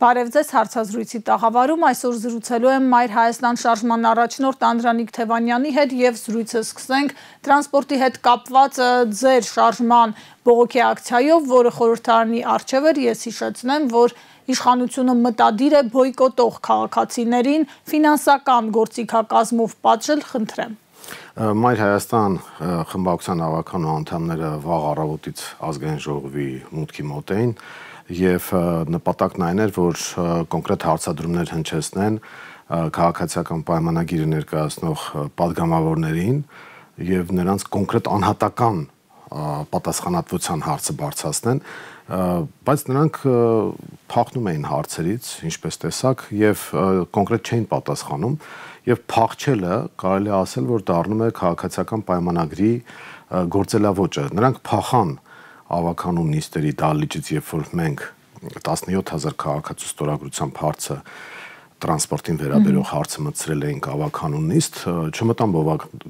Բարև ձեզ, հարցազրույցի տաղավարում այսօր զրուցելու եմ Մայր Հայաստան շարժման առաջնորդ Անդրանիկ Թևանյանի հետ եւ զրույցը սկսենք տրանսպորտի հետ կապված ձեր շարժման բողոքի ակցիայով, որը խորհրդարանի առջև էր, ես հիշեցնեմ, որ իշխանությունը մտադիր է բոյկոտող քաղաքացիներին ֆինանսական գործիքակազմով պատժել, խնդրեմ։ Մայր Հայաստան խմբակցության ավականու անդամները վաղ առավոտից ազգային ժողովի մուտքի մոտ էին եւ նպատակն այն էր, որ կոնկրետ հարցադրումներ հնչեցնեն քաղաքացիական պայմանագիրը ներկայացնող падգամավորներին եւ նրանց կոնկրետ անհատական պատասխանատվության հարցը բարձրացնեն, բայց նրանք փախնում էին հարցերից, ինչպես տեսակ, եւ կոնկրետ չէին պատասխանում եւ փախչելը կարելի է ասել, որ դառնում է քաղաքացիական պայմանագրի գործելավոճը։ Նրանք փախան ավականու նիստերի դահլիճից, երբ որ մենք 17000 քաղաքացու ստորագրությամբ հարցը տրանսպորտին վերաբերող հարցը մտցրել էինք ավականու նիստ, չմտան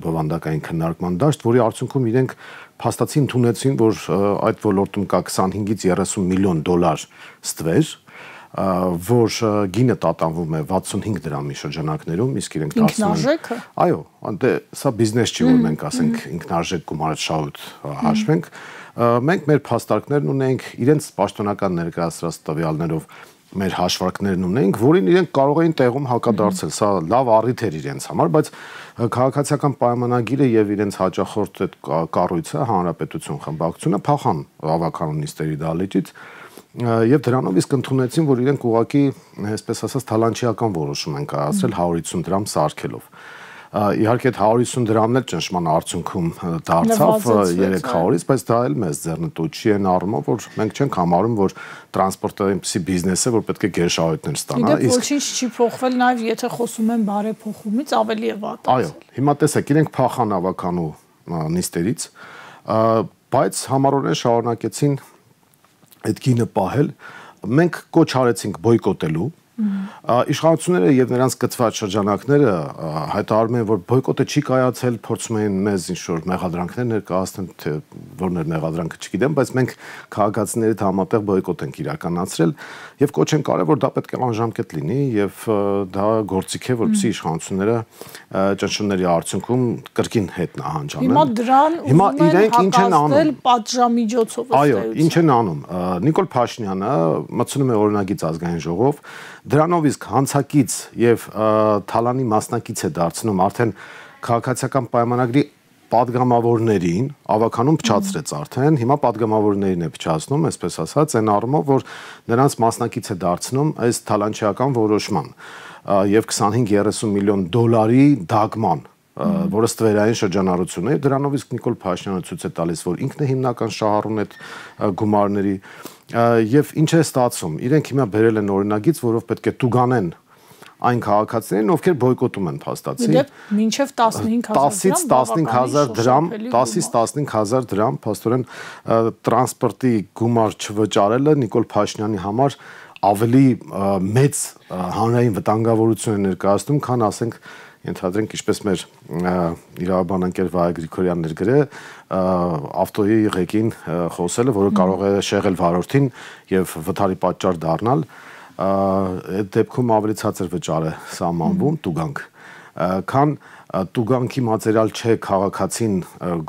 բովանդակային քննարկման դաշտ, որի արդյունքում իրենք փաստացի ընդունեցին, որ այդ ոլորտում կա 25-ից 30 միլիոն դոլար ստվեր, որ գինը տատանվում է 65 դրամի շրջանակներում, իսկ իրենք ինքնարժեքը։ Այո, դե սա բիզնես չի, որ մենք ասենք ինքնարժեք գումարը շահույթ հաշվենք։ Մենք մեր փաստարկներն ունենք, իրենց պաշտոնական ներկայացրած տվյալներով մեր հաշվարկներն ունենք, որին իրենք կարող էին տեղում հակադարձել։ Սա լավ առիթ էր իրենց համար, բայց քաղաքացիական պայմանագիրը եւ իրենց հաճախորդ այդ կառույցը, Հանրապետություն խմբակցությունը փախան ավականու նիստերի դահլիճից եւ դրանով իսկ ընդունեցին, որ իրենք ուղղակի, այսպես ասած, թալանչիական որոշում են կայացրել 150 դրամ սարքելով։ Իհարկե այդ 150 դրամն էլ ճնշման արդյունքում դարձավ 300-ից, բայց դա էլ մեծ ձեռնտու չի այն առումով, որ մենք չենք համարում, որ տրանսպորտը այնպիսի բիզնես է, որ պետք է գերշահույթներ ստանա։ Իսկ ոչինչ չի փոխվել, նաև եթե խոսում են բարեփոխումից, ավելի է վատ։ Այո, հիմա տեսեք, իրենք փախան ավականու նիստերից, բայց համառորեն շարունակեցին այդ գինը պահել, մենք կոչ արեցինք բոյկոտելու, իշխանությունները եւ նրանց կցված շրջանակները հայտարարում են, որ բոյկոտը չի կայացել, փորձում են մեզ ինչ-որ մեղադրանքներ ներկայացնել, թե որն էր մեղադրանքը չգիտեմ, բայց մենք քաղաքացիների հետ համատեղ բոյկոտ ենք իրականացրել եւ կոչ ենք արել, որ դա պետք է անժամկետ լինի եւ դա գործիք է, որպեսզի իշխանությունները ճնշումների արդյունքում կրկին հետ նահանջանեն։ Հիմա դրան ուզում են հակազդել պատժամիջոցով։ Այո, ինչ են անում։ Նիկոլ Փաշինյանը մտցնում է օրինագիծ ազգային ժողով, դրանով իսկ հանցակից եւ թալանի մասնակից է դարձնում արդեն քաղաքացիական պայմանագրի падգամավորներին, ավականուն փչացրեց արդեն, հիմա падգամավորներին է փչացնում, այսպես ասած, այն առումով, որ նրանց մասնակից է դարձնում այս թալանչիական որոշման եւ 25-30 միլիոն դոլարի դագման, որը ստվերային շրջանառություն է, դրանով իսկ Նիկոլ Փաշինյանը ցույց է տալիս, որ ինքն է հիմնական շահառուն այդ գումարների եւ ինչ է ստացվում։ Իրենք հիմա բերել են օրինագիծ, որով պետք է տուգանեն այն քաղաքացիներին, ովքեր բոյկոտում են փաստացի։ Մինչև 15000 դրամ, 10-ից 15000 դրամ, փաստորեն տրանսպորտի գումար չվճարելը Նիկոլ Փաշինյանի համար ավելի մեծ հանրային վտանգավորություն է ներկայացնում, քան ասենք ենթադրենք ինչպես մեր իրավաբան ընկեր Վահե Գրիգորյանն էր գրել ավտոյի ղեկին խոսելը, որը կարող է շեղել վարորդին եւ վթարի պատճառ դառնալ, այդ դեպքում ավելի ցածր վճար է սահմանվում տուգանք, քան տուգանքի մատերիալ չէ քաղաքացին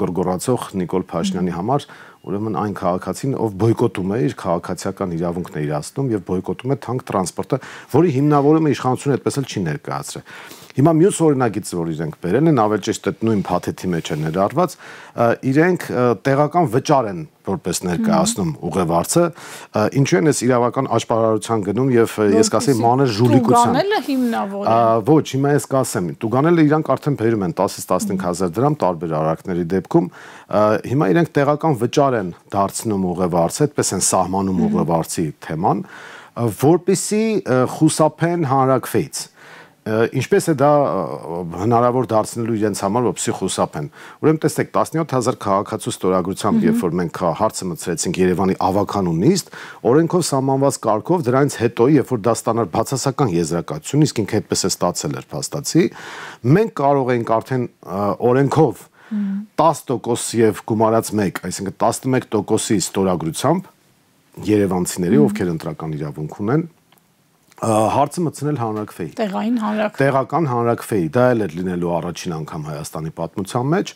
գորգորացող Նիկոլ Փաշինյանի համար, ուրեմն այն քաղաքացին, ով բոյկոտում է իր քաղաքացիական իրավունքն է իրացնում եւ բոյկոտում է թանկ տրանսպորտը, որի հիմնավորումը իշխանությունը այդպես էլ չի ներկայացրել։ Հիմա մյուս օրինագիծը, որ իրենք բերել են, ավելի ճիշտ այդ նույն փաթեթի մեջ է ներառված, իրենք տեղական վճար են որպես ներկայացնում ուղևորցը, ինչու են այս իրավական աշխարհարության գնում եւ ես կասեի մանր ժուլիկության։ Տուգանելը հիմնավոր է։ Ոչ, հիմա ես կասեմ, տուգանելը իրանք արդեն բերում են 10-ից 15000 դրամ տարբեր արարքների դեպքում, հիմա իրենք տեղական վճար են դարձնում ուղևորցը, այդպես են սահմանում ուղևորցի թեման, որպեսզի խուսափեն հանրակրվեից։ Ինչպես է դա հնարավոր դարձնելու իրենց համար, որպեսզի խուսափեն։ Ուրեմն տեսեք, 17000 քաղաքացու ստորագրությամբ, երբ որ մենք հարցը մտցրեցինք Երևանի ավականու նիստ, օրենքով սահմանված կարգով դրանից հետո, երբ որ դա ստանար բացասական եզրակացություն, իսկ ինքը այդպես է ստացել էր փաստացի, մենք կարող ենք արդեն օրենքով 10% եւ գումարած 1, այսինքն 11%-ի ստորագրությամբ երևանցիների, ովքեր ընտրական իրավունք ունեն, Հարցը մտցնել հանրաքվեի։ Տեղային հանրաքվեի։ Տեղական հանրաքվեի, դա էլ էր լինելու առաջին անգամ Հայաստանի պատմության մեջ։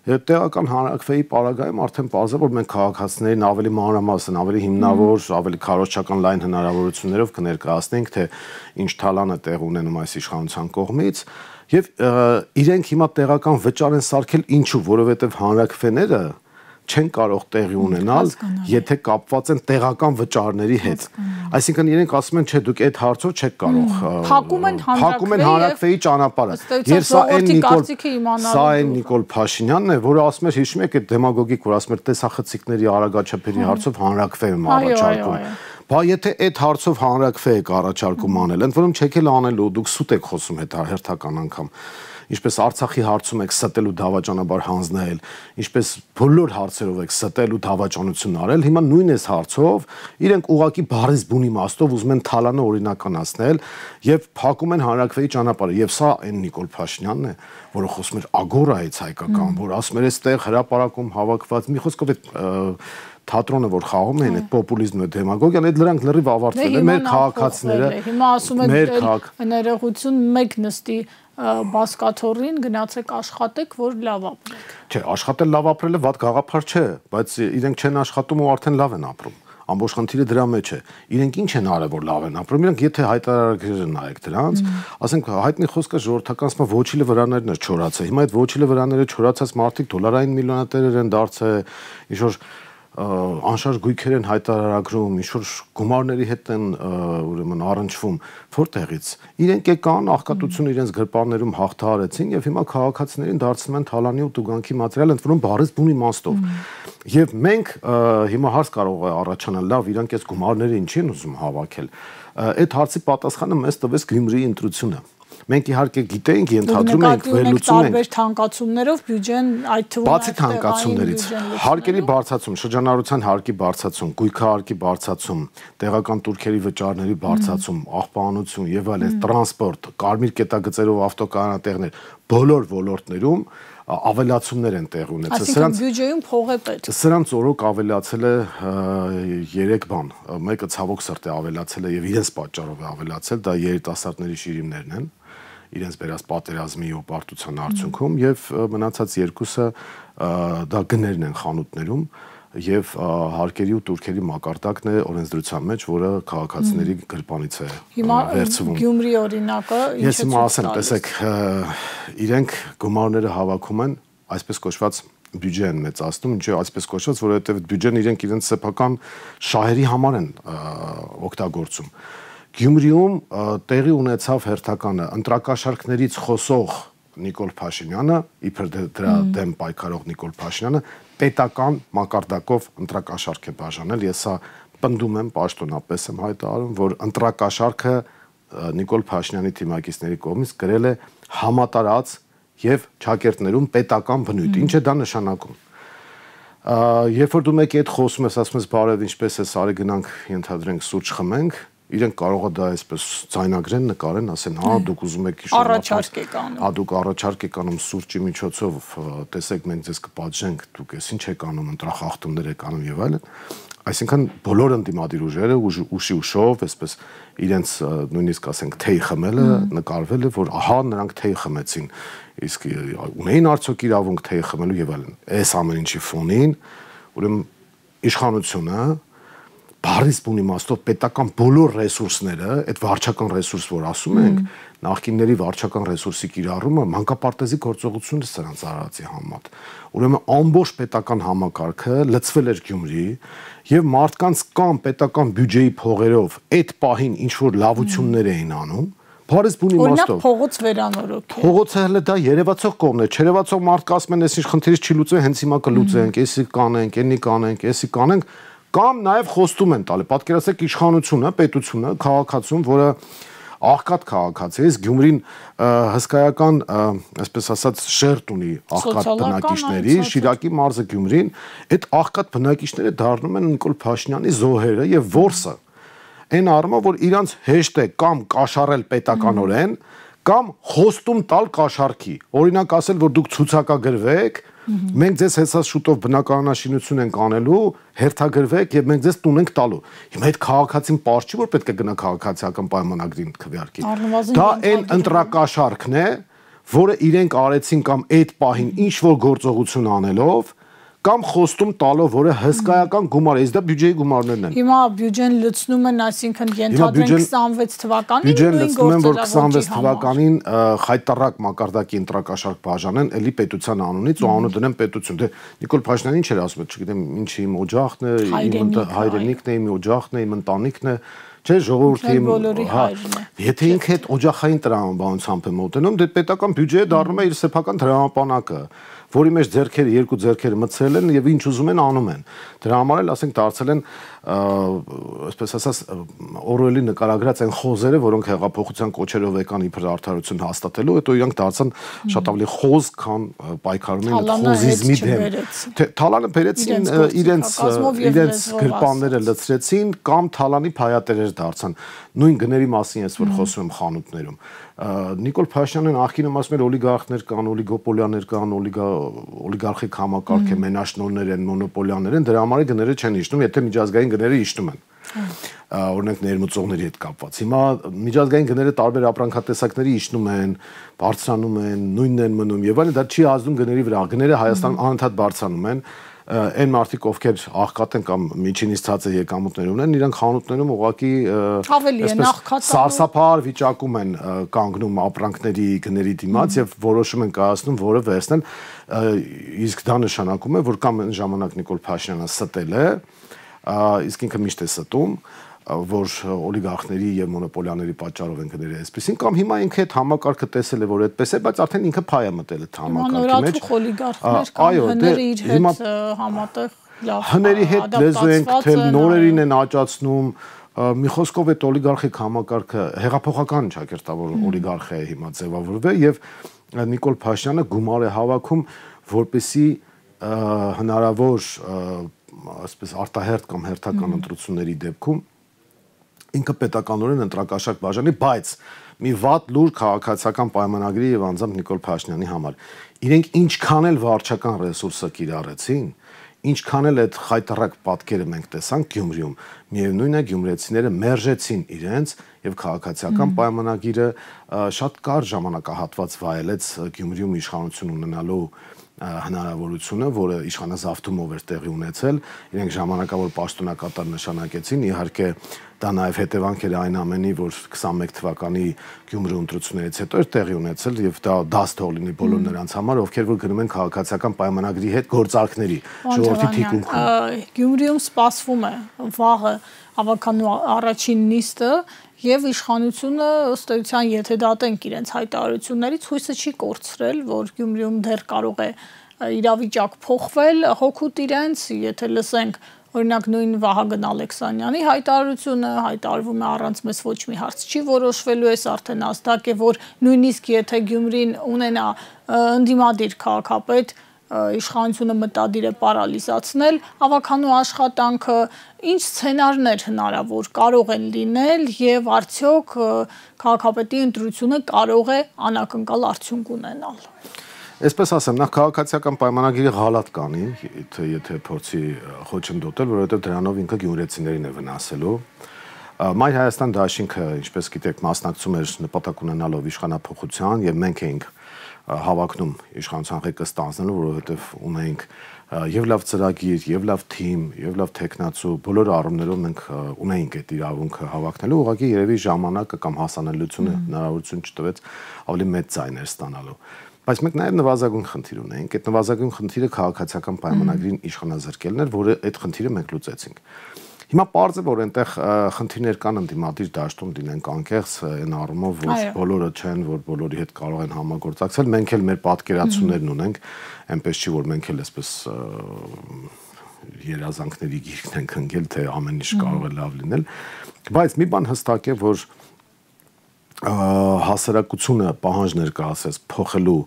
Տեղական հանրաքվեի պարագայում արդեն պարզ է, որ մենք քաղաքացիներին ավելի մանրամասն, ավելի հիմնավոր, ավելի քարոզչական լայն հնարավորություններով կներկայացնենք, թե ինչ թալանը տեղ ունենում այս իշխանության կողմից, եւ իրենք հիմա տեղական վճար են սարքել ինչու, որովհետեւ հանրաքվեները չեն կարող տեղի ունենալ, եթե կապված են տեղական վճարների հետ։ Այսինքն իրենք ասում են, չէ, դուք այդ հարցով չեք կարող փակում են հանրաքվեի ճանապարհը։ Եվ սա այն Նիկոլ Փաշինյանն է, որը ասում էր, հիշում եք, այդ դեմագոգիկ, որ ասում էր, տեսախցիկների արագաչափերի հարցով հանրաքվե եմ առաջարկում։ Բա եթե այդ հարցով հանրաքվե եք առաջարկում անել, ընդ որում չեք էլ անելու, դուք սուտ եք խոսում հերթական անգամ։ Ինչպես Արցախի հարցում եք ստել ու դավաճանաբար հանձնել, ինչպես բոլոր հարցերով եք ստել ու դավաճանություն արել, հիմա նույն այս հարցով իրենք ուղակի բառից բուն իմաստով ուզում են թալանը օրինականացնել եւ փակում են հանրաքվեի ճանապարհը։ Եվ սա այն Նիկոլ Փաշինյանն է, որը խոսում էր ագորայից հայկական, որ ասում էր, այստեղ հրապարակում հավաքված մի խոսքով այդ թատրոնը որ խաղում են այդ պոպուլիզմը դեմագոգիան այդ նրանք լրիվ ավարտվել են մեր քաղաքացիները հիմա ասում են ներողություն մեկ նստի բասկաթոռին գնացեք աշխատեք որ լավ ապրեք չէ աշխատել լավ ապրելը վատ գաղափար չէ բայց իրենք չեն աշխատում ու արդեն լավ են ապրում ամբողջ խնդիրը դրա մեջ է իրենք ինչ են արել որ լավ են ապրում իրենք եթե հայտարարագրերը նայեք դրանց ասենք հայտնի խոսքը ժողովրդականացման ոչիլը վրաներն է չորացել հիմա այդ ոչիլը վրաները չորացած մարդիկ դոլարային միլիոնատերեր են դարձել ինչ որ անշարժ գույքեր են հայտարարագրում, ինչ-որ գումարների հետ են ուրեմն առնչվում, որտեղից իրենք եկան աղքատություն իրենց գրպաններում հաղթահարեցին եւ հիմա քաղաքացիներին դարձնում են թալանի ու տուգանքի մատերիալ, ընդ որում բառից բուն իմաստով։ Եվ մենք հիմա հարց կարող է առաջանալ, լավ, իրանք այս գումարները ինչի են ուզում հավաքել։ Այդ հարցի պատասխանը մեզ տվեց Գյումրիի ընտրությունը։ Մենք իհարկե գիտենք, ենթադրում ենք, վերլուծում ենք տարբեր թանկացումներով բյուջեն այդ թվում բացի թանկացումներից հարկերի բարձրացում, շրջանառության հարկի բարձրացում, գույքահարկի բարձրացում, տեղական турքերի վճարների բարձրացում, աղբանություն եւ այլն, տրանսպորտ, կարմիր կետագծերով ավտոկայանատեղներ, բոլոր ոլորտներում ավելացումներ են տեղ ունեցել։ Սրանց բյուջեում փող է պետք։ Սրանց օրոք ավելացել է 3 բան։ Մեկը ցավոք սրտի ավելացել է եւ իրենց պատճառով է ավելացել, դա երիտասարդների շիրիմներն են։ Իրենց բերած պատերազմի ու պարտության արդյունքում եւ մնացած երկուսը դա գներն են խանութներում եւ հարկերի ու турքերի մակարդակն է օրենսդրության մեջ, որը քաղաքացիների գրպանից է վերցվում։ Գյումրի օրինակը Ես հիմա ասեմ, տեսեք, իրենք գումարները հավաքում են, այսպես կոչված բյուջե են մեծացնում, ինչու այսպես կոչված, որովհետեւ բյուջեն իրենք իրենց սեփական շահերի համար են օգտագործում։ Գյումրիում տեղի ունեցավ հերթականը ընտրակաշառքներից խոսող Նիկոլ Փաշինյանը, իբր դրա դեմ պայքարող Նիկոլ Փաշինյանը պետական մակարդակով ընտրակաշառք է բաժանել։ Ես սա պնդում եմ, պաշտոնապես եմ հայտարարում, որ ընտրակաշառքը Նիկոլ Փաշինյանի թիմակիցների կողմից գրել է համատարած եւ ճակերտներում պետական բնույթ։ Ինչ է դա նշանակում։ Երբ որ դու մեկի հետ խոսում ես, ասում ես բարև, ինչպես է, արի գնանք, ենթադրենք սուրճ խմենք, իրենք կարող է դա այսպես ձայնագրեն, նկարեն, ասեն, հա, դուք ուզում եք առաջարկ եք անում։ Հա, դուք առաջարկ եք անում սուրճի միջոցով, տեսեք, մենք ձեզ կպատժենք, դուք էս ինչ եք անում, ընտրախախտումներ եք անում եւ այլն։ Այսինքն բոլոր ընդդիմադիր ուժերը ուշի ուշով, այսպես իրենց նույնիսկ ասենք թեյ խմելը նկարվել է, որ ահա նրանք թեյ խմեցին, իսկ ունեին արդյոք իրավունք թեյ խմելու եւ այլն։ Այս ամեն ինչի ֆոնին, ուրեմն իշխանությունը բառից բուն իմաստով պետական բոլոր ռեսուրսները, այդ վարչական ռեսուրս, որ ասում ենք, նախկինների վարչական ռեսուրսի կիրառումը մանկապարտեզի գործողությունն է սրանց արարածի համեմատ։ Ուրեմն ամբողջ պետական համակարգը լցվել էր Գյումրի եւ մարդկանց կամ պետական բյուջեի փողերով այդ պահին ինչ որ լավություններ էին անում, բառից բուն իմաստով։ Օրինակ փողոց վերանորոգ։ Փողոցը հələ դա երևացող կողմն է, չերևացող մարդիկ ասում են, այս ինչ խնդիրից չի լուծվում, հենց հիմա կլուծենք, էսի կանենք, էնի կանենք, էսի կանենք։ Կամ նաև խոստում են տալի, պատկերացրեք իշխանությունը, պետությունը, քաղաքացուն, որը աղքատ քաղաքացի է, Գյումրին հսկայական, այսպես ասած, շերտ ունի աղքատ բնակիչների, Շիրակի մարզը Գյումրին, այդ աղքատ բնակիչները դառնում են Նիկոլ Փաշինյանի զոհերը եւ որսը։ Այն առումով, որ իրանց հեշտ է կամ կաշառել պետականորեն, կամ խոստում տալ կաշառքի։ Օրինակ ասել, որ դուք ցուցակագրվեք Մենք ձեզ հեսած շուտով բնակարանաշինություն ենք անելու, հերթագրվեք եւ մենք ձեզ տուն ենք տալու։ Հիմա այդ քաղաքացին պարզ չի, որ պետք է գնա քաղաքացիական պայմանագրին քվեարկի։ Դա այն ընտրակաշարքն է, որը իրենք արեցին կամ այդ պահին ինչ որ գործողություն անելով կամ խոստում տալով, որը հսկայական գումար է, իսկ դա բյուջեի գումարներն են։ Հիմա բյուջեն լցնում են, այսինքն ենթադրենք 26 թվականին բյուջեն լցնում են, որ 26 թվականին խայտարակ մակարդակի ընտրակաշարք բաժանեն, էլի պետության անունից ու անունը դնեն պետություն։ Դե Նիկոլ Փաշինյանն ինչ էր ասում, չգիտեմ, ինչ իմ օջախն է, իմ հայրենիքն է, իմ օջախն է, իմ ընտանիքն է, չէ, ժողովրդի եթե ինքը այդ օջախային տրամաբանությամբ է մոտենում, դե պետական բյուջեը դառնում է իր սեփական տրամապանակը, որի մեջ ձեռքերը երկու ձեռքերը մցել են եւ ինչ ուզում են անում են։ Դրա համար էլ ասենք դարձել են այսպես ասած Օրուելի նկարագրած այն խոզերը, որոնք հեղափոխության կոչերով եկան իբր արդարություն հաստատելու, հետո իրանք դարձան շատ ավելի խոզ, քան պայքարում են խոզիզմի դեմ։ Թալանը բերեցին իրենց գրպանները լցրեցին կամ թալանի փայատերեր դարձան։ Նույն գների մասին ես որ խոսում եմ խանութներում։ Նիկոլ Փաշինյանն նախկինում ասում էր օլիգարխներ կան, օլիգոպոլիաներ կան, օլիգարխիկ համակարգ է, մենաշնորհներ են, մոնոպոլիաներ են, դրա համար գները չեն իջնում, եթե միջազգային գները իջնում են։ Օրինակ ներմուծողների հետ կապված։ Հիմա միջազգային գները տարբեր ապրանքատեսակների իջնում են, բարձրանում են, նույնն են մնում եւ այլն, դա չի ազդում գների վրա։ Գները Հայաստանում անընդհատ բարձրանում են։ Այն մարդիկ, ովքեր աղքատ են կամ միջինից ցածր եկամուտներ ունեն, իրանք խանութներում ուղղակի սարսափահար վիճակում են կանգնում ապրանքների գների դիմաց եւ որոշում են կայացնում, որը վերցնել, իսկ դա նշանակում է, որ կամ այն ժամանակ Նիկոլ Փաշինյանը ստել է, իսկ ինքը միշտ է ստում, որ օլիգարխների եւ մոնոպոլիաների պատճառով են գները այսպեսին կամ հիմա ինքը այդ համակարգը տեսել է, որ այդպես է, բայց արդեն ինքը փայ է մտել այդ համակարգի մեջ։ Օլիգարխներ կամ հները իր հետ համատեղ լավ։ Հների հետ լեզու են գտել, նորերին են աճացնում, մի խոսքով այդ օլիգարխիկ համակարգը հեղափոխական ճակերտավոր օլիգարխ է հիմա ձևավորվել եւ Նիկոլ Փաշինյանը գումար է հավաքում, որպեսի հնարավոր այսպես արտահերթ կամ հերթական ընտրությունների դեպքում ինքը պետականորեն ընտրակաշարք բաժանի, բայց մի վատ լուր քաղաքացիական պայմանագրի եւ անձամբ Նիկոլ Փաշինյանի համար։ Իրենք ինչքան էլ վարչական ռեսուրսը կիրառեցին, ինչքան էլ այդ խայտարակ պատկերը մենք տեսանք Գյումրիում, միևնույն է գյումրեցիները մերժեցին իրենց եւ քաղաքացիական պայմանագիրը շատ կարճ ժամանակահատված վայելեց Գյումրիում իշխանություն ունենալու հնարավորությունը, որը իշխանազավթումով էր տեղի ունեցել, իրենք ժամանակավոր պաշտոնակատար նշանակեցին, իհարկե դա նաև հետևանք էր այն ամենի, որ 21 թվականի Գյումրու ընտրություններից հետո էր տեղի ունեցել եւ դա դաս թող լինի բոլոր նրանց համար, ովքեր որ գնում են քաղաքացիական պայմանագրի հետ գործարքների, ժողովրդի թիկունքում։ Գյումրիում սպասվում է վաղը ավականու առաջին նիստը եւ իշխանությունը ըստ էության, եթե դատենք իրենց հայտարարություններից, հույսը չի կորցրել, որ Գյումրիում դեռ կարող է իրավիճակ փոխվել, հոգուտ իրենց, եթե լսենք օրինակ նույն Վահագն Ալեքսանյանի հայտարարությունը հայտարարվում է առանց մեզ ոչ մի հարց չի որոշվելու, էս արդեն հստակ է, որ նույնիսկ եթե Գյումրին ունենա ընդդիմադիր քաղաքապետ, իշխանությունը մտադիր է պարալիզացնել, ավականու աշխատանքը, ինչ սցենարներ հնարավոր կարող են լինել եւ արդյոք քաղաքապետի ընտրությունը կարող է անակնկալ արդյունք ունենալ։ Այսպես ասեմ, նախ քաղաքացիական պայմանագիրը ղալատ կանի, եթե փորձի խոչընդոտել, որովհետև դրանով ինքը գյումրեցիներին է վնասելու։ Մայր Հայաստան դաշինքը, ինչպես գիտեք, մասնակցում էր նպատակ ունենալով իշխանափոխության եւ մենք էինք հավակնում իշխանության ղեկը ստանձնելու, որովհետև ունեինք եւ լավ ծրագիր, եւ լավ թիմ, եւ լավ տեխնացու, բոլոր առումներով մենք ունեինք այդ իրավունքը հավակնելու, ուղղակի երևի ժամանակը կամ հասանելիությունը հնարավորություն չտվեց ավելի մեծ ձայներ ստանալու։ Բայց մենք նաև նվազագույն խնդիր ունենք, այդ նվազագույն խնդիրը քաղաքացիական պայմանագրին իշխանազրկելն էր, որը այդ խնդիրը մենք լուծեցինք։ Հիմա պարզ է, որ այնտեղ խնդիրներ կան ընդդիմադիր դաշտում դինենք անկեղծ այն առումով, որ բոլորը չեն, որ բոլորի հետ կարող են համագործակցել, մենք էլ մեր պատկերացումներն ունենք, այնպես չի, որ մենք էլ այսպես երազանքների գիրքն ենք ընկել, թե ամեն ինչ կարող է լավ լինել, բայց մի բան հստակ է, որ հասարակությունը պահանջ ներկայացրեց փոխելու,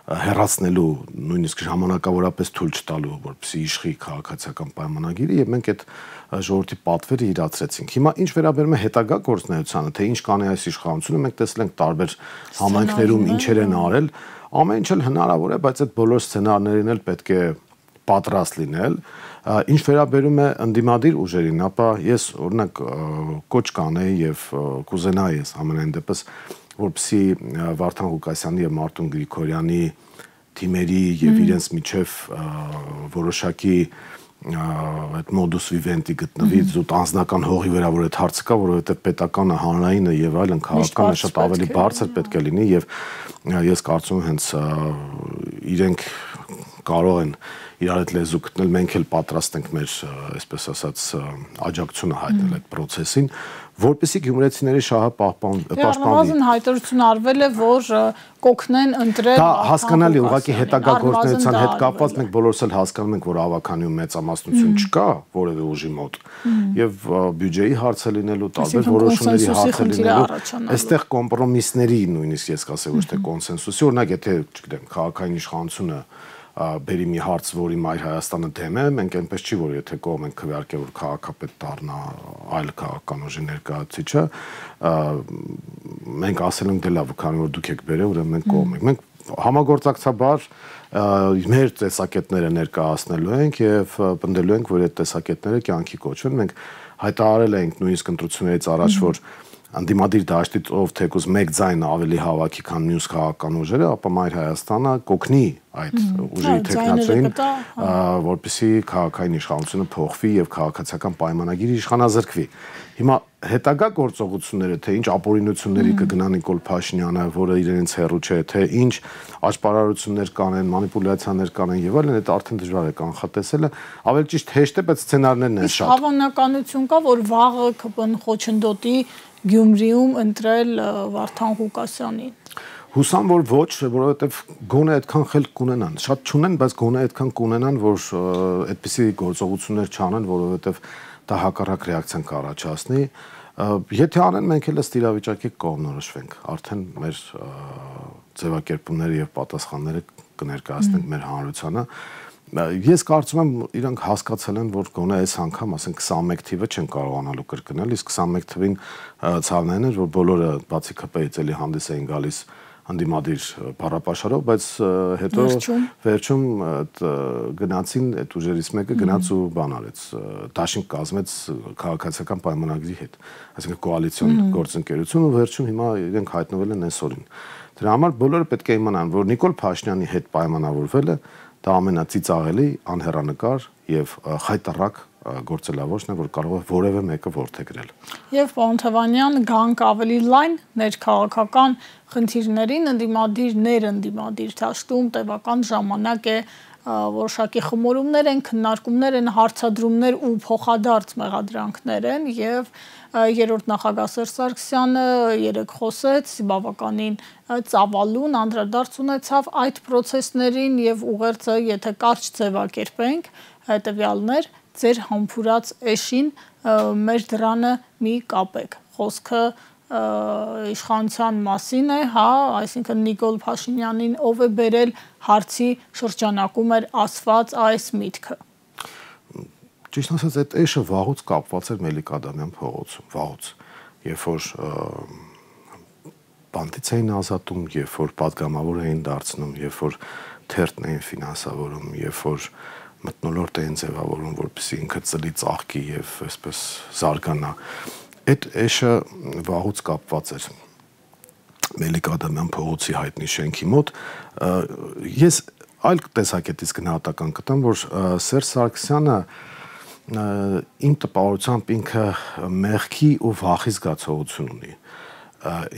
հեռացնելու, նույնիսկ ժամանակավորապես թույլ չտալու, որպեսզի իշխի քաղաքացիական պայմանագիրը եւ մենք այդ ժողովրդի պատվերը իրացրեցինք։ Հիմա ինչ վերաբերում է հետագա գործունեությանը, թե ինչ կանի այս իշխանությունը, մենք տեսել ենք տարբեր համայնքներում ինչեր են արել, ամեն ինչ էլ հնարավոր է, բայց այդ բոլոր սցենարներին էլ պետք է պատրաստ լինել։ Ինչ վերաբերում է ընդդիմադիր ուժերին, ապա ես օրինակ կոչ կանեի եւ կուզենայի ես ամենայն դեպս, որպեսզի Վարդան Ղուկասյանի եւ Մարտուն Գրիգորյանի թիմերի եւ իրենց միջև որոշակի այդ մոդուս վիվենտի գտնվի զուտ անձնական հողի վրա, որ այդ հարցը կա, որովհետեւ պետականը, հանրայինը եւ այլն քաղաքանը շատ ավելի բարձր պետք է լինի եւ ես կարծում եմ հենց իրենք կարող են իրար այդ լեզու գտնել, մենք էլ պատրաստ ենք մեր, այսպես ասած, աջակցությունը հայտնել այդ process-ին, որպեսզի գյումրեցիների շահը պաշտպանվի։ Առնվազն հայտարարություն արվել է, որ կօգնեն ընտրել։ Դա հասկանալի, ուղղակի հետագա գործունեության հետ կապված մենք բոլորս էլ հասկանում ենք, որ հավաքանիում մեծամասնություն չկա որևէ ուժի մոտ, եւ բյուջեի հարցը լինելու, տարբեր որոշումների հարցը լինելու, այստեղ կոմպրոմիսների նույնիսկ ես կասեի, ոչ թե կոնսենսուսի, օրինակ եթե, չգիտեմ, քաղաքային իշխանությունը բերի մի հարց, որի Մայր Հայաստանը դեմ է, մենք այնպես չի, որ եթե կողմ ենք քվեարկել, որ քաղաքապետ դառնա այլ քաղաքական ուժի ներկայացուցիչը, մենք ասել ենք դե լավ, քանի որ դուք եք բերել, ուրեմն մենք կողմ ենք։ Մենք համագործակցաբար մեր տեսակետները ներկայացնելու ենք եւ պնդելու ենք, որ այդ տեսակետները կյանքի կոչվեն։ Մենք հայտարարել ենք նույնիսկ ընտրություններից առաջ, որ անդիմադիր դաշտից ով թեկուզ մեկ ձայն ավելի հավաքի, քան մյուս քաղաքական ուժերը, ապա Մայր Հայաստանը կօգնի այդ ուժի տեխնացուին, որպեսզի քաղաքային իշխանությունը փոխվի եւ քաղաքացիական պայմանագիրը իշխանազրկվի։ Հիմա հետագա գործողությունները, թե ինչ ապօրինությունների կգնա Նիկոլ Փաշինյանը, որը իրենից հեռու չէ, թե ինչ աճպարարություններ կանեն, մանիպուլյացիաներ կանեն եւ այլն, դա արդեն դժվար է կանխատեսելը, ավելի ճիշտ հեշտ է, բայց սցենարներն են շատ։ Հավանականություն կա, որ վաղը ԿՊ-ն խոչընդոտի Գյումրիում ընտրել Վարդան Ղուկասյանին։ Հուսամ, որ ոչ, որովհետև գոնե այդքան խելք կունենան, շատ չունեն, բայց գոնե այդքան կունենան, որ այդպիսի գործողություններ չանեն, որովհետև դա հակառակ ռեակցիան կառաջացնի։ Եթե անեն, մենք էլ ըստ իրավիճակի կողմնորոշվենք, արդեն մեր ձևակերպումները եւ պատասխանները կներկայացնենք մեր հանրությանը։ Ես կարծում եմ իրանք հասկացել են, որ գոնե այս անգամ, ասենք 21 թիվը չեն կարողանալու կրկնել, իսկ 21 թվին ցավն էր, որ բոլորը բացի ԿՊ-ից էլի հանդես էին գալիս անդիմադիր բառապաշարով, բայց հետո վերջում գնացին այդ ուժերից մեկը գնաց ու բան արեց, դաշինք կազմեց քաղաքացիական պայմանագրի հետ, այսինքն կոալիցիոն գործընկերություն ու վերջում հիմա իրենք հայտնվել են այսօրին։ Դրա համար բոլորը պետք է իմանան, որ Նիկոլ Փաշինյանի հետ պայմանավորվելը դա ամենածիծաղելի, անհեռանկար եւ խայտառակ գործելավոճն է, որ կարող է որևէ մեկը որդեգրել։ Եվ պարոն Թևանյան, գանք ավելի լայն ներքաղաքական խնդիրներին, ընդդիմադիր դաշտում տևական ժամանակ է որոշակի խմորումներ են, քննարկումներ են, հարցադրումներ ու փոխադարձ մեղադրանքներ են եւ երրորդ նախագահ Սերժ Սարգսյանը երեք խոսեց, բավականին ծավալուն անդրադարձ ունեցավ այդ process-ներին եւ ուղերձը, եթե կարճ ձևակերպենք, հետեւյալներ, ձեր համբուրած էշին մեր դրանը մի կապեք։ Խոսքը իշխանության մասին է, հա, այսինքն Նիկոլ Փաշինյանին ով է բերել հարցի շրջանակում էր ասված այս միտքը։ Ճիշտ ասած, այդ էշը վաղուց կապված էր Մելիք Ադամյան փողոցում, վաղուց, երբ որ բանտից էին ազատում, երբ որ պատգամավոր էին դարձնում, երբ որ թերթն էին ֆինանսավորում, երբ որ մթնոլորտ էին ձևավորում, որպեսզի ինքը ծլի ծաղկի եւ այսպես զարգանա։ Այդ էշը վաղուց կապված էր Մելիք Ադամյան փողոցի հայտնի շենքի մոտ։ Ես այլ տեսակետից գնահատական կտամ, որ Սերժ Սարգսյանը իմ տպավորությամբ ինքը մեղքի ու վախի զգացողություն ունի։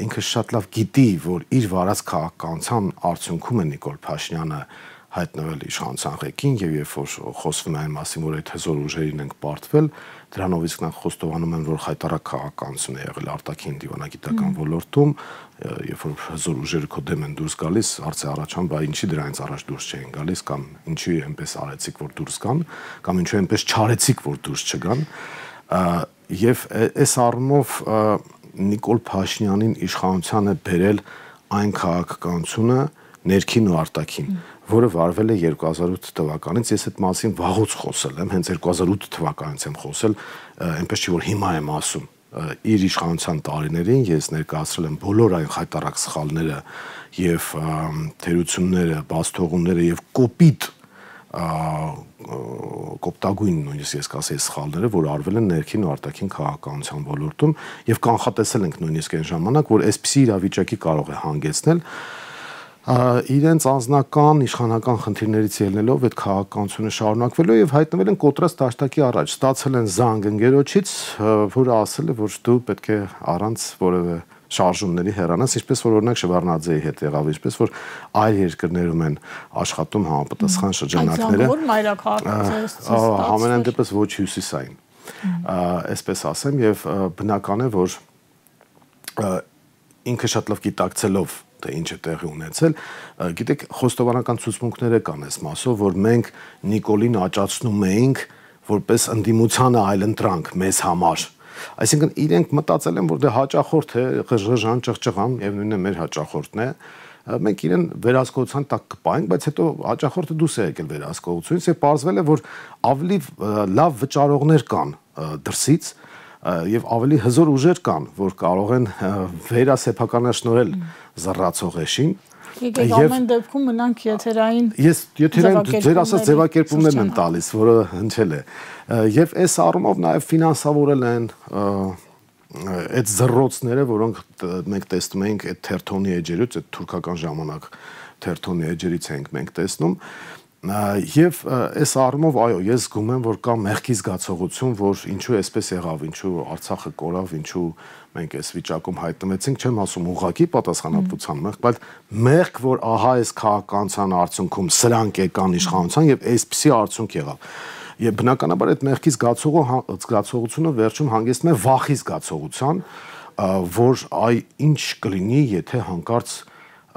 Ինքը շատ լավ գիտի, որ իր վարած քաղաքականության արդյունքում է Նիկոլ Փաշինյանը հայտնվել իշխանության ղեկին եւ երբ որ խոսվում է այն մասին, որ այդ հզոր ուժերին ենք պարտվել, դրանով իսկ նա խոստովանում են, որ խայտարակ քաղաքականություն է եղել արտաքին դիվանագիտական ոլորտում, երբ որ հզոր ուժերը քո դեմ են դուրս գալիս, հարց է առաջանում, բա ինչի դրանից առաջ դուրս չէին գալիս, կամ ինչի այնպես արեցիք, որ դուրս գան, կամ ինչու այնպես չարեցիք, որ դուրս չգան, եւ այս առումով Նիկոլ Փաշինյանին իշխանությանը բերել այն քաղաքականությունը ներքին ու արտաքին, որը վարվել է 2008 թվականից, ես այդ մասին վաղուց խոսել եմ, հենց 2008 թվականից եմ խոսել, այնպես չի որ հիմա եմ ասում, իր իշխանության տարիներին ես ներկայացրել եմ բոլոր այն խայտառակ սխալները եւ թերությունները, բացթողումները եւ կոպտագույն նույնիսկ ես կասեի սխալները, որ արվել են ներքին ու արտաքին քաղաքականության ոլորտում եւ կանխատեսել ենք նույնիսկ այն ժամանակ, որ այսպիսի իրավիճակի կարող է հանգեցնել իրենց անձնական իշխանական խնդիրներից ելնելով այդ քաղաքականությունը շարունակվելու եւ հայտնվել են կոտրած դաշտակի առաջ, ստացել են զանգ ընկերոջից, որը ասել է, որ դու պետք է առանց որևէ շարժումների հեռանաս, ինչպես որ օրինակ Շևարդնաձեի հետ եղավ, ինչպես որ այլ երկրներում են աշխատում համապատասխան շրջանակները։ Համենայն դեպս ոչ հյուսիսային, այսպես ասեմ, եւ բնական է, որ ինքը շատ լավ գիտակցելով թե ինչ է տեղի ունեցել, գիտեք, խոստովանական ցուցմունքները կան այս մասով, որ մենք Նիկոլին աճացնում էինք որպես ընդդիմությանը այլընտրանք մեզ համար։ Այսինքն իրենք մտածել են, որ դե հաճախորդ է, ղժղժան, ճղճղան, եւ նույնն է մեր հաճախորդն է, մենք իրեն վերահսկողության տակ կպայենք, բայց հետո հաճախորդը դուրս է եկել վերահսկողությունից եւ պարզվել է, որ ավելի լավ վճարողներ կան դրսից եւ ավելի հզոր ուժեր կան, որ կարող են վերասեփականաշնորհել զռացող էշին։ Եկեք ամեն դեպքում մնանք եթերային։ Ես եթերային ձեր ասած ձևակերպումներն եմ տալիս, որը հնչել է։ Եվ այս առումով նաեւ ֆինանսավորել են այդ զռոցները, որոնք մենք տեսնում ենք այդ թերթոնի էջերից, այդ թուրքական ժամանակ թերթոնի էջերից ենք մենք տեսնում։ Եվ այս առումով այո, ես զգում եմ, որ կա մեղքի զգացողություն, որ ինչու այսպես եղավ, ինչու Արցախը կորավ, ինչու մենք այս վիճակում հայտնվեցինք, չեմ ասում ուղղակի պատասխանատվության մեղք, բայց մեղք, որ ահա այս քաղաքականության արդյունքում սրանք եկան իշխանության եւ այսպիսի արդյունք եղավ։ Եվ բնականաբար այդ մեղքի զգացողությունը վերջում հանգեցնում է վախի զգացողության, որ այ ինչ կլինի, եթե հանկարծ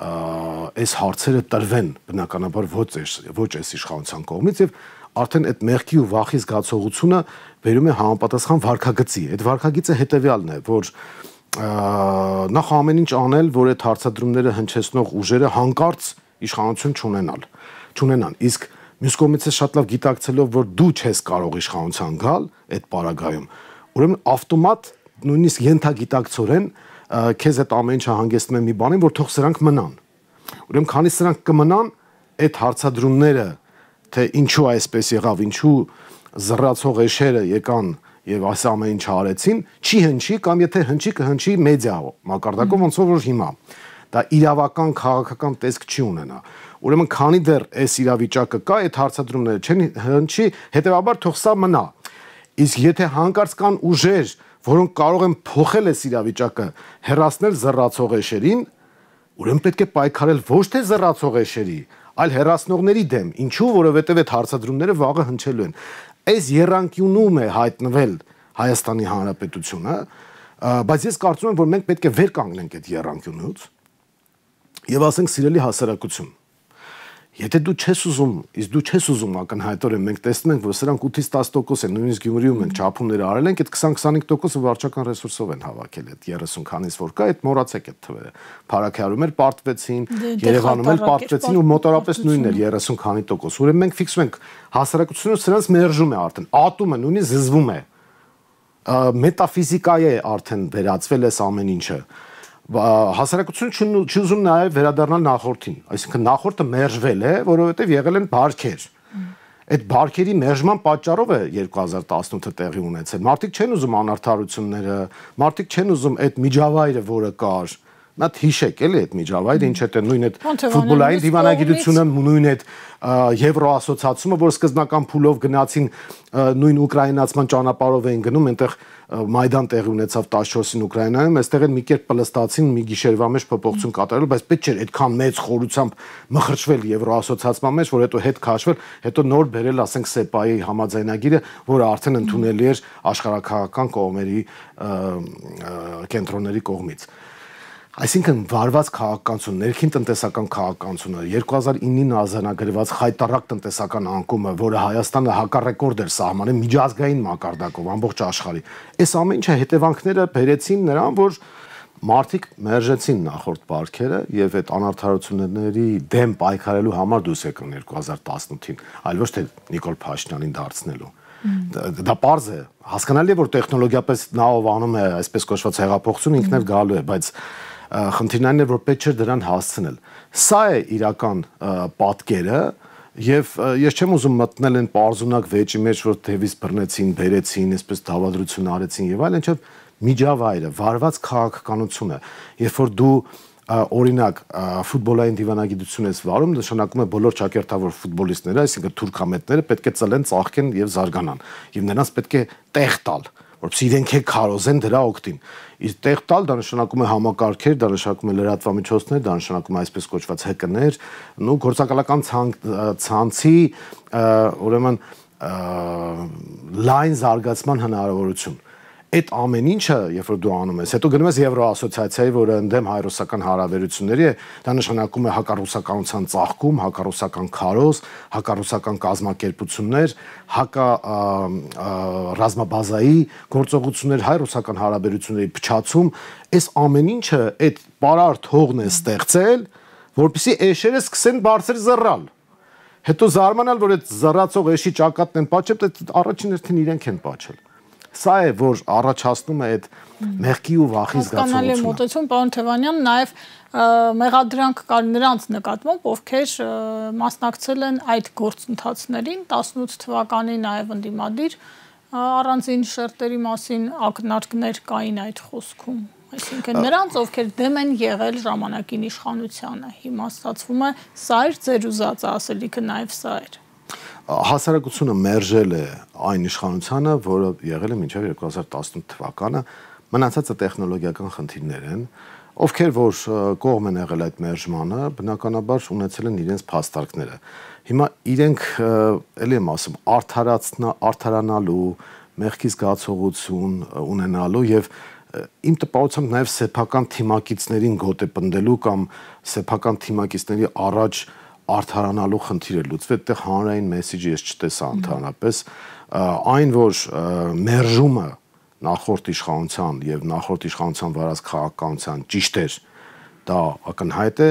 այս հարցերը տրվեն բնականաբար ոչ այս իշխանության կողմից եւ արդեն այդ մեղքի ու վախի զգացողությունը վերում է համապատասխան վարքագծի։ Այդ վարքագիծը հետեւյալն է, որ նախ ամեն ինչ անել, որ այդ հարցադրումները հնչեցնող ուժերը հանկարծ իշխանություն չունենան։ Իսկ մյուս կողմից շատ լավ գիտակցելով, որ դու չես կարող իշխանության գալ այդ պարագայում, ուրեմն ավտոմատ նույնիսկ ենթագիտակցորեն քեզ այդ ամեն ինչը հանգեցնում է մի բանին, որ թող սրանք մնան։ Ուրեմն քանի սրանք կմնան, այդ հարցադրումները, թե ինչու այսպես եղավ, ինչու զռացող էշերը եկան եւ այս ամեն ինչը արեցին, չի հնչի կամ եթե հնչի կհնչի մեդիա մակարդակով, ոնց որ հիմա։ Դա իրավական քաղաքական տեսք չի ունենա։ Ուրեմն քանի դեռ այս իրավիճակը կա, այդ հարցադրումները չեն հնչի, հետեւաբար թող սա մնա։ Իսկ եթե հանկարծ կան ուժեր, որոնք կարող են փոխել այս իրավիճակը, հեռացնել զռացող էշերին, ուրեմն պետք է պայքարել ոչ թե զռացող էշերի, այլ հեռացնողների դեմ։ Ինչու, որովհետև այդ հարցադրումները վաղը հնչելու են։ Այս եռանկյունում է հայտնվել Հայաստանի Հանրապետությունը, բայց ես կարծում եմ, որ մենք պետք է վեր կանգնենք այդ եռանկյունուց եւ ասենք սիրելի հասարակություն, եթե դու չես ուզում, իսկ դու չես ուզում ակնհայտորեն, մենք տեսնում ենք, որ սրանք 8-ից 10% են, նույնիսկ Գյումրիում ենք չափումներ արել ենք, այդ 20-25%-ը վարչական ռեսուրսով են հավաքել, այդ 30 քանից որ կա, այդ մոռացեք այդ թվերը։ Փարաքյարում էլ պարտվեցին, Երևանում էլ պարտվեցին ու մոտավորապես նույնն էր 30 քանի տոկոս։ Ուրեմն մենք ֆիքսում ենք հասարակությունը սրանց մերժում է արդեն, ատում է, նույնիսկ զզվում է։ Մետաֆիզիկա է արդեն վերածվել այս ամեն ինչը։ Հասարակությունը չուզում նաև վերադառնալ նախորդին, այսինքն նախորդը մերժվել է, որովհետև եղել են բարքեր։ Այդ բարքերի մերժման պատճառով է 2018-ը տեղի ունեցել։ Մարդիկ չեն ուզում անարդարությունները, մարդիկ չեն ուզում այդ միջավայրը, որը կար։ Նա հիշեք էլի այդ միջավայրը, ինչ է նույն այդ ֆուտբոլային դիվանագիտությունը, նույն այդ Եվրոասոցիացումը, որ սկզբնական փուլով գնացին նույն ուկրաինացման ճանապարհով էին գնում, այնտեղ Մայդան տեղի ունեցավ 14-ին Ուկրաինայում, այստեղ են մի կերպ պլստացին մի գիշերվա մեջ փոփոխություն կատարել, բայց պետք չէր այդքան մեծ խորությամբ մխրճվել Եվրոասոցիացման մեջ, որ հետո հետ քաշվել, հետո նոր բերել, ասենք ՍԵՊԱ-ի համաձայնագիրը, որը արդեն ընդունելի էր աշխարհաքաղաքական կողմերի կենտրոնների կողմից։ Այսինքն վարված քաղաքականություն, ներքին տնտեսական քաղաքականությունը, 2009-ին արձանագրված խայտառակ տնտեսական անկումը, որը Հայաստանը հակառեկորդ էր սահմանել միջազգային մակարդակով ամբողջ աշխարհի։ Այս ամեն ինչը հետևանքները բերեցին նրան, որ մարդիկ մերժեցին նախորդ բարքերը եւ այդ անարդարությունների դեմ պայքարելու համար դուրս եկան 2018-ին, այլ ոչ թե Նիկոլ Փաշինյանին դարձնելու։ Դա պարզ է, հասկանալի է, որ տեխնոլոգիապես նա ով անում է այսպես կոչված հեղափոխություն ինքն էլ գալու է, բայց խնդիրն այն է, որ պետք չէ դրան հասցնել։ Սա է իրական պատկերը, եւ ես չեմ ուզում մտնել այն պարզունակ վեճի մեջ, որ թևից բռնեցին, բերեցին, այսպես դավադրություն արեցին եւ այլն, չէ, միջավայրը, վարված քաղաքականությունը, երբ որ դու օրինակ ֆուտբոլային դիվանագիտություն ես վարում, նշանակում է բոլոր ճակերտավոր ֆուտբոլիստները, այսինքն թուրքամետները պետք է ծլեն, ծաղկեն եւ զարգանան։ Եվ նրանց պետք է տեղ տալ, որովհետեւ իրենք է քարոզեն դրա օգտին։ Իր տեղ տալ դա նշանակում է համակարգեր, դա նշանակում է լրատվամիջոցներ, դա նշանակում է այսպես կոչված ՀԿ-ներ, ու գործակալական ցանցի ուրեմն լայն զարգացման հնարավորություն։ Այդ ամեն ինչը, երբ որ դու անում ես, հետո գնում ես Եվրոասոցիացիայի, որը ընդդեմ հայ-ռուսական հարաբերությունների է, դա նշանակում է հակառուսականության ծաղկում, հակառուսական քարոզ, հակառուսական կազմակերպություններ, ռազմաբազայի գործողություններ, հայ-ռուսական հարաբերությունների փչացում, այս ամեն ինչը այդ պարարտ հողն է ստեղծել, որպեսզի էշերը սկսեն բարձր զռալ։ Հետո զարմանալ, որ այդ զռացող էշի ճակատն են պատճել, առաջին հերթին իրենք են պատճել։ Սա է, որ առաջացնում է այդ մեղքի ու վախի զգացողությունը։ Հասկանալի մոտեցում, պարոն Թևանյան, նաև մեղադրանք կար նրանց նկատմամբ, ովքեր մասնակցել են այդ գործընթացներին 18 թվականի նաև ընդդիմադիր առանձին շերտերի մասին ակնարկներ կային այդ խոսքում։ Այսինքն նրանց, ովքեր դեմ են եղել ժամանակին իշխանությանը, հիմա ստացվում է սա էր ձեր ուզածը ասելիքը նաև սա էր։ Հասարակությունը մերժել է այն իշխանությանը, որը եղել է մինչև 2018 թվականը, մնացածը տեխնոլոգիական խնդիրներ են, ովքեր որ կողմ են եղել այդ մերժմանը, բնականաբար ունեցել են իրենց փաստարկները։ Հիմա իրենք էլի եմ ասում, արդարանալու, մեղքի զգացողություն ունենալու եւ իմ տպավորությամբ նաեւ սեփական թիմակիցներին գոտե պնդելու կամ սեփական թիմակիցների առաջ արդարանալու խնդիրը լուծվի, այդտեղ հանրային մեսեջը ես չտեսա ընդհանրապես, այն որ մերժումը նախորդ իշխանության եւ նախորդ իշխանության վարած քաղաքականության ճիշտ էր, դա ակնհայտ է,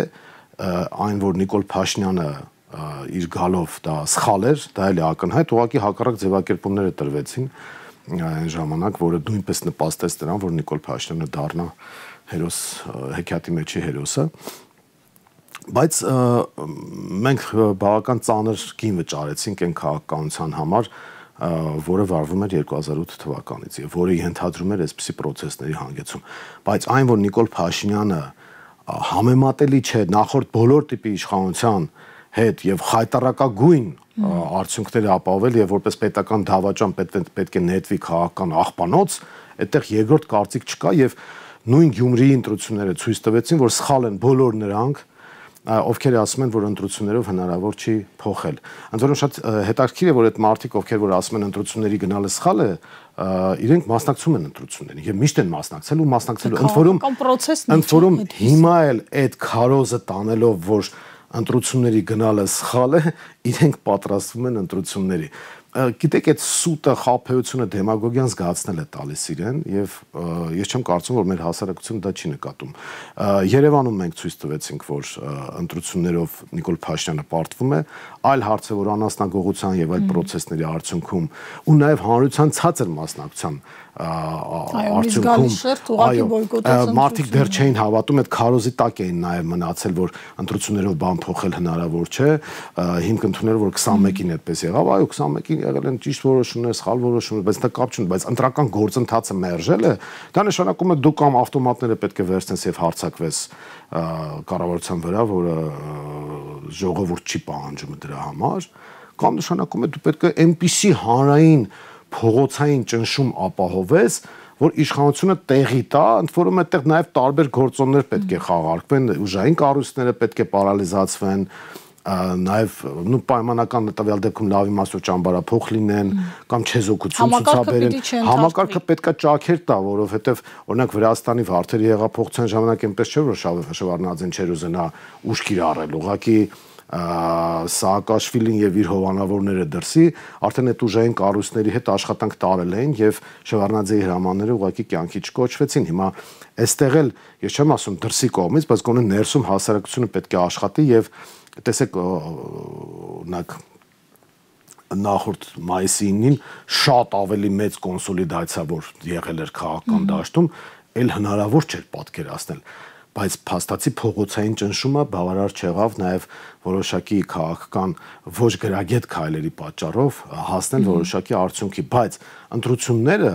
այն որ Նիկոլ Փաշինյանը իր գալով դա սխալ էր, դա էլ է ակնհայտ, ուղղակի հակառակ ձևակերպումները տրվեցին այն ժամանակ, որը նույնպես նպաստեց դրան, որ Նիկոլ Փաշինյանը դառնա հերոս, հեքիաթի մեջի հերոսը։ Բայց մենք բավական ծանր գին վճարեցինք այն քաղաքականության համար, որը վարվում էր 2008 թվականից եւ որը ենթադրում էր այսպիսի process-ների հանգեցում։ Բայց այն, որ Նիկոլ Փաշինյանը համեմատելի չէ նախորդ բոլոր տիպի իշխանության հետ եւ խայտարակագույն արդյունքներ ապահովել եւ որպես պետական դավաճան պետք է նետվի քաղաքական աղբանոց, այդտեղ երկրորդ կարծիք չկա եւ նույն Գյումրիի ընտրությունները ցույց տվեցին, որ սխալ են բոլոր նրանք, ովքեր ասում են, որ ընտրություններով հնարավոր չի փոխել։ Ընդ որում շատ հետաքրքիր է, որ այդ մարդիկ, ովքեր որ ասում են ընտրությունների գնալը սխալ է, իրենք մասնակցում են ընտրություններին եւ միշտ են մասնակցել ու մասնակցելու։ Ընդ որում հիմա էլ այդ քարոզը տանելով, որ ընտրությունների գնալը սխալ է, իրենք պատրաստվում են ընտրությունների։ Գիտեք, այդ սուտը, խաբեությունը, դեմագոգիան զգացնել է տալիս իրեն եւ ես չեմ կարծում, որ մեր հասարակությունը դա չի նկատում։ Երևանում մենք ցույց տվեցինք, որ ընտրություններով Նիկոլ Փաշինյանը պարտվում է, այլ հարց է, որ անասնագողության եւ այլ process-ների արդյունքում ու նաեւ հանրության ցածր մասնակցության արդյունքում մարդիկ դեռ չէին հավատում, այդ քարոզի տակ էին նաեւ մնացել, որ ընտրություններով բան փոխել հնարավոր չէ, հիմք ընդունել, որ 21-ին այդպես եղավ, այո 21-ին եղել են ճիշտ որոշումներ, սխալ որոշումներ, բայց դա կապ չունի, բայց ընտրական գործընթացը մերժելը, դա նշանակում է դու կամ ավտոմատները պետք է վերցնես եւ հարձակվես կառավարության վրա, որը ժողովուրդ չի պահանջում դրա համար, կամ նշանակում է դու պետք է այնպիսի հանրային փողոցային ճնշում ապահովես, որ իշխանությունը տեղի տա, ընդ որում այդտեղ նաև տարբեր գործոններ պետք է խաղարկվեն, ուժային կառույցները պետք է պարալիզացվեն, նաև պայմանական տվյալ դեպքում լավ իմաստով ճամբարափոխ լինեն կամ չեզոքություն ցուցաբերեն, համակարգը պետքա ճաքեր տա, որովհետև օրինակ Վրաստանի վարդերի հեղափոխության ժամանակ այնպես չէ, որ Շևարդնաձեն չէր ուզենա ուժ կիրառել, ուղղակի Սաակաշվիլին եւ իր հովանավորները դրսի արդեն այդ ուժային կառույցների հետ աշխատանք տարել էին եւ Շևարդնաձեի հրամանները ուղղակի կյանքի չկոչվեցին։ Հիմա այստեղ էլ ես չեմ ասում դրսի կողմից, բայց գոնե ներսում հասարակությունը պետք է աշխատի եւ տեսեք օրինակ նախորդ մայիսի 9-ին շատ ավելի մեծ կոնսոլիդացիա, որ եղել էր քաղաքական դաշտում, էլ հնարավոր չէր պատկերացնել, բայց փաստացի փողոցային ճնշումը բավարար չեղավ նաև որոշակի քաղաքական ոչ գրագետ քայլերի պատճառով հասնել որոշակի արդյունքի, բայց ընտրությունները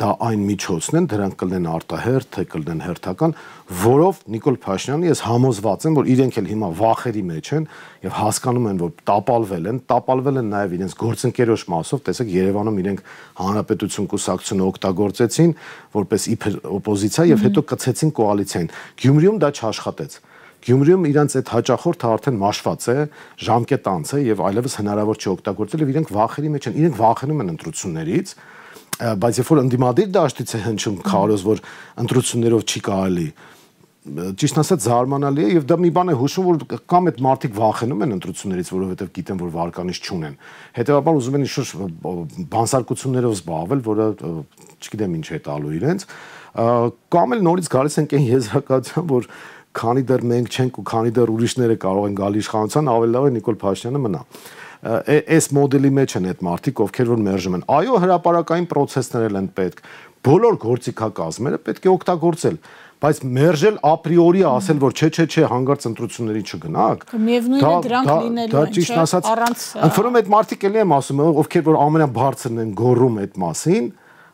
դա այն միջոցն են, դրանք կլինեն արտահերթ, թե կլինեն հերթական, որով Նիկոլ Փաշինյանը ես համոզված եմ, որ իրենք էլ հիմա վախերի մեջ են եւ հասկանում են, որ տապալվել են նաեւ իրենց գործընկերոջ մասով, տեսեք Երևանում իրենք Հանրապետություն կուսակցությունը օգտագործեցին որպես իբր օպոզիցիա եւ հետո կցեցին կոալիցիային։ Գյումրիում դա չաշխատեց։ Գյումրիում իրանց այդ հաճախորդը արդեն մաշված է, ժամկետ անց է եւ այլևս հնարավոր չի օգտագործել եւ իրենք վախերի մեջ են, իրենք վախենում են ընտրություններից, բայց երբ որ ընդդիմադիր դաշտից է հնչում քարոզ, որ ընտրություններով չի կարելի, ճիշտ ասած զարմանալի է եւ դա մի բան է հուշում, որ կամ այդ մարդիկ վախենում են ընտրություններից, որովհետեւ գիտեն, որ վարկանիշ չունեն։ Հետեւաբար ուզում են ինչ-որ բանսարկություններով զբաղվել, որը չգիտեմ ինչ է տալու իրենց, կամ էլ նորից գալիս ենք այն եզրակացության, որ քանի դեռ մենք չենք ու քանի դեռ ուրիշները կարող են գալ իշխանության, ավելի լավ է Նիկոլ Փաշինյանը մնա։ Այս մոդելի մեջ են այդ մարդիկ, ովքեր որ մերժում են։ Այո, հրապարակային process-ներ են պետք։ Բոլոր գործիքակազմերը պետք է օգտագործել, բայց մերժել ապրիորի ասել, որ չէ, հանգարց ընտրությունների չգնաք։ Միևնույն է դրանք լինելու են, չէ՞, առանց։ Ընդ որում այդ մարդիկ էլի եմ ասում, ովքեր որ ամենաբարձրն են գոռում այդ մասին,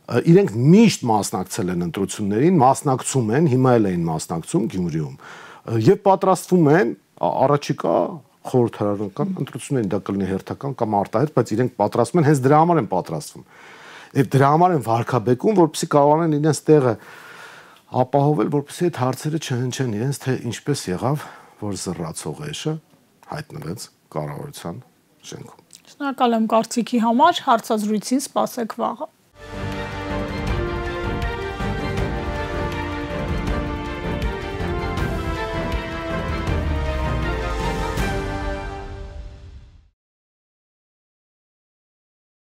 իրենք միշտ մասնակցել են ընտրություններին, մասնակցում են, հիմա էլ էին մասնակցում Գյումրիում, եւ պատրաստվում են առաջիկա խորհրդարանական ընտրություններին, դա կլինի հերթական կամ արտահերթ, բայց իրենք պատրաստվում են, հենց դրա համար են պատրաստվում։ Եվ դրա համար են վարկաբեկում, որպեսզի կարողանան իրենց տեղը ապահովել, որպեսզի այդ հարցերը չհնչեն իրենց, թե ինչպես եղավ, որ զռացող էշը հայտնվեց կառավարության շենքում։ Շնորհակալ եմ կարծիքի համար, հարցազրույցին սպասեք վաղը։